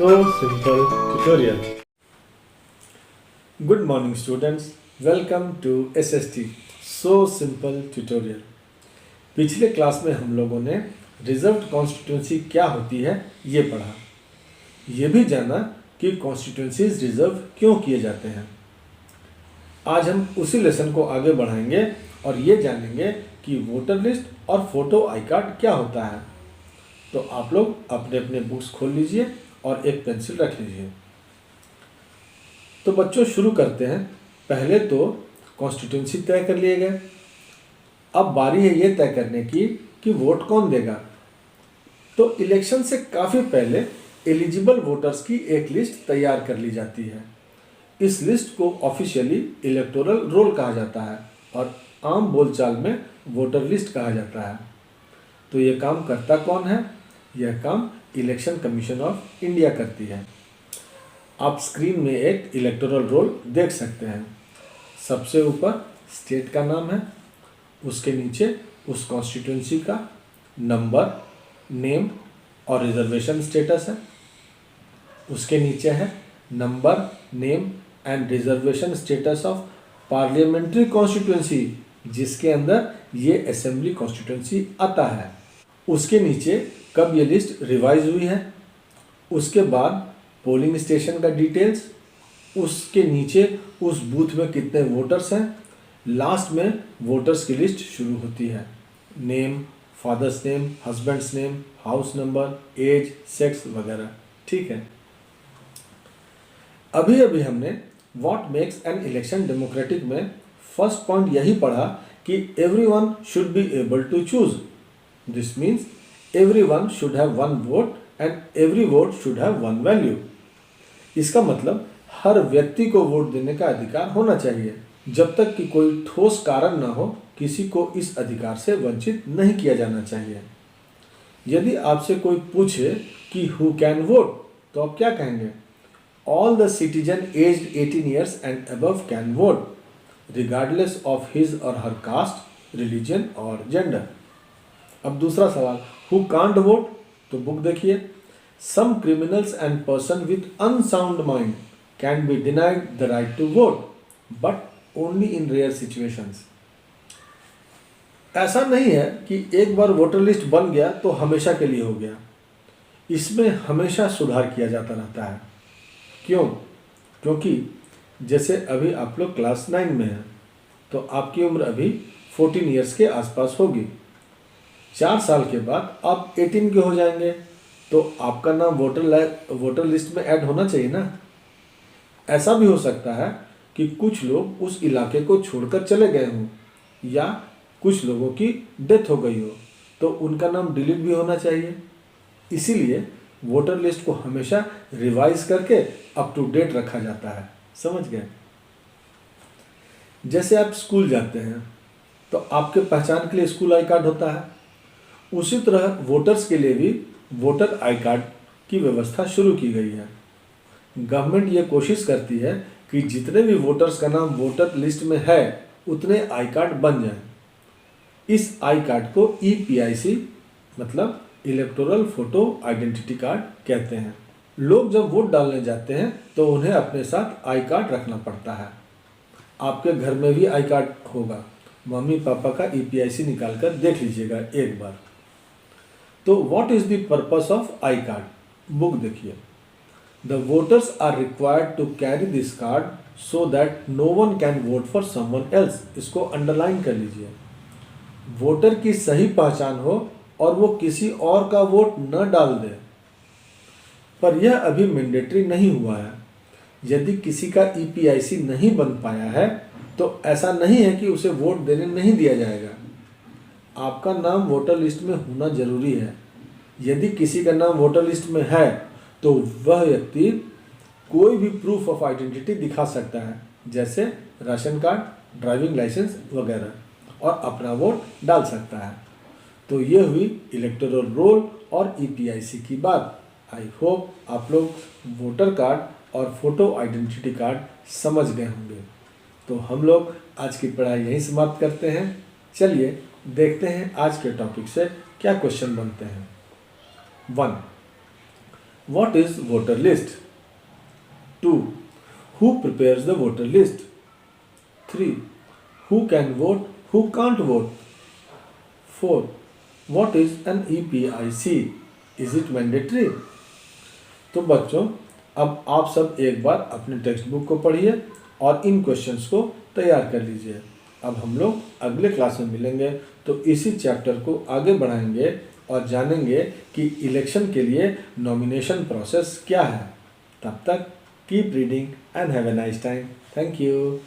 So Simple tutorial. Good morning students, welcome to SST So Simple tutorial. पिछले class में हम लोगों ने रिजर्व्ड कॉन्स्टिट्यूंसी क्या होती है ये पढ़ा। ये भी जाना कि कॉन्स्टिट्यूंसीज रिजर्व क्यों किए जाते हैं। आज हम उसी लेसन को आगे बढ़ाएंगे और ये जानेंगे कि वोटर लिस्ट और फोटो आई कार्ड क्या होता है। तो आप लोग अपने अपने बुक्स खोल लीजिए और एक पेंसिल रख लीजिए। तो बच्चों शुरू करते हैं। पहले तो कॉन्स्टिट्यूंसी तय कर लिए गए, अब बारी है ये तय करने की कि वोट कौन देगा। तो इलेक्शन से काफ़ी पहले एलिजिबल वोटर्स की एक लिस्ट तैयार कर ली जाती है। इस लिस्ट को ऑफिशियली इलेक्टोरल रोल कहा जाता है और आम बोलचाल में वोटर लिस्ट कहा जाता है। तो ये काम करता कौन है? यह काम इलेक्शन कमीशन ऑफ इंडिया करती है। आप स्क्रीन में एक इलेक्टोरल रोल देख सकते हैं। सबसे ऊपर स्टेट का नाम है, उसके नीचे उस कॉन्स्टिट्यूंसी का नंबर, नेम और रिजर्वेशन स्टेटस है। उसके नीचे है number, name and reservation status of parliamentary constituency, जिसके अंदर ये असेंबली कॉन्स्टिट्यूंसी आता है। उसके नीचे कब ये लिस्ट रिवाइज हुई है, उसके बाद पोलिंग स्टेशन का डिटेल्स, उसके नीचे उस बूथ में कितने वोटर्स हैं, लास्ट में वोटर्स की लिस्ट शुरू होती है। Name, father's name, husband's name, house number, age, sex वगैरह। ठीक है। अभी अभी हमने what makes an election democratic में फर्स्ट पॉइंट यही पढ़ा कि everyone should be able to choose. This means everyone should have one vote and every vote should have one value। इसका मतलब हर व्यक्ति को वोट देने का अधिकार होना चाहिए, जब तक कि कोई ठोस कारण न हो किसी को इस अधिकार से वंचित नहीं किया जाना चाहिए। यदि आपसे कोई पूछे कि हु कैन वोट, तो आप क्या कहेंगे? All the citizen aged 18 years and above can vote regardless of his or her caste, religion or gender. अब दूसरा सवाल, हु कांट वोट? तो बुक देखिए। Some criminals and person with unsound mind can be denied the right to vote but only in rare situations. ऐसा नहीं है कि एक बार वोटर लिस्ट बन गया तो हमेशा के लिए हो गया। इसमें हमेशा सुधार किया जाता रहता है। क्यों? क्योंकि जैसे अभी आप लोग क्लास 9 में हैं, तो आपकी उम्र अभी 14 ईयर्स के आसपास होगी। 4 साल के बाद आप 18 के हो जाएंगे, तो आपका नाम वोटर लिस्ट में ऐड होना चाहिए ना। ऐसा भी हो सकता है कि कुछ लोग उस इलाके को छोड़कर चले गए हों या कुछ लोगों की डेथ हो गई हो, तो उनका नाम डिलीट भी होना चाहिए। इसीलिए वोटर लिस्ट को हमेशा रिवाइज करके अप टू डेट रखा जाता है। समझ गए? जैसे आप स्कूल जाते हैं तो आपके पहचान के लिए स्कूल आई कार्ड होता है, उसी तरह वोटर्स के लिए भी वोटर आई कार्ड की व्यवस्था शुरू की गई है। गवर्नमेंट ये कोशिश करती है कि जितने भी वोटर्स का नाम वोटर लिस्ट में है उतने आई कार्ड बन जाएं। इस आई कार्ड को EPIC मतलब इलेक्टोरल फोटो आइडेंटिटी कार्ड कहते हैं। लोग जब वोट डालने जाते हैं तो उन्हें अपने साथ आई कार्ड रखना पड़ता है। आपके घर में भी आई कार्ड होगा, मम्मी पापा का EPIC निकाल कर देख लीजिएगा एक बार। तो what is the purpose of I card? Book देखिए। The voters are required to carry this card so that no one can vote for someone else. इसको अंडरलाइन कर लीजिए। वोटर की सही पहचान हो और वो किसी और का वोट न डाल दे। पर यह अभी मैंडेटरी नहीं हुआ है। यदि किसी का EPIC नहीं बन पाया है तो ऐसा नहीं है कि उसे वोट देने नहीं दिया जाएगा। आपका नाम वोटर लिस्ट में होना जरूरी है। यदि किसी का नाम वोटर लिस्ट में है तो वह व्यक्ति कोई भी प्रूफ ऑफ आइडेंटिटी दिखा सकता है, जैसे राशन कार्ड, ड्राइविंग लाइसेंस वगैरह, और अपना वोट डाल सकता है। तो ये हुई इलेक्टोरल रोल और EPIC की बात। आई होप आप लोग वोटर कार्ड और फोटो आइडेंटिटी कार्ड समझ गए होंगे। तो हम लोग आज की पढ़ाई यहीं समाप्त करते हैं। चलिए देखते हैं आज के टॉपिक से क्या क्वेश्चन बनते हैं। 1. What is voter list? 2. Who prepares the voter list? 3. Who can vote, who can't vote? 4. What is an EPIC? Is it mandatory? तो बच्चों, अब आप सब एक बार अपने टेक्स्ट बुक को पढ़िए और इन क्वेश्चंस को तैयार कर लीजिए। अब हम लोग अगले क्लास में मिलेंगे तो इसी चैप्टर को आगे बढ़ाएंगे और जानेंगे कि इलेक्शन के लिए नॉमिनेशन प्रोसेस क्या है। तब तक keep reading and have a nice time. Thank you.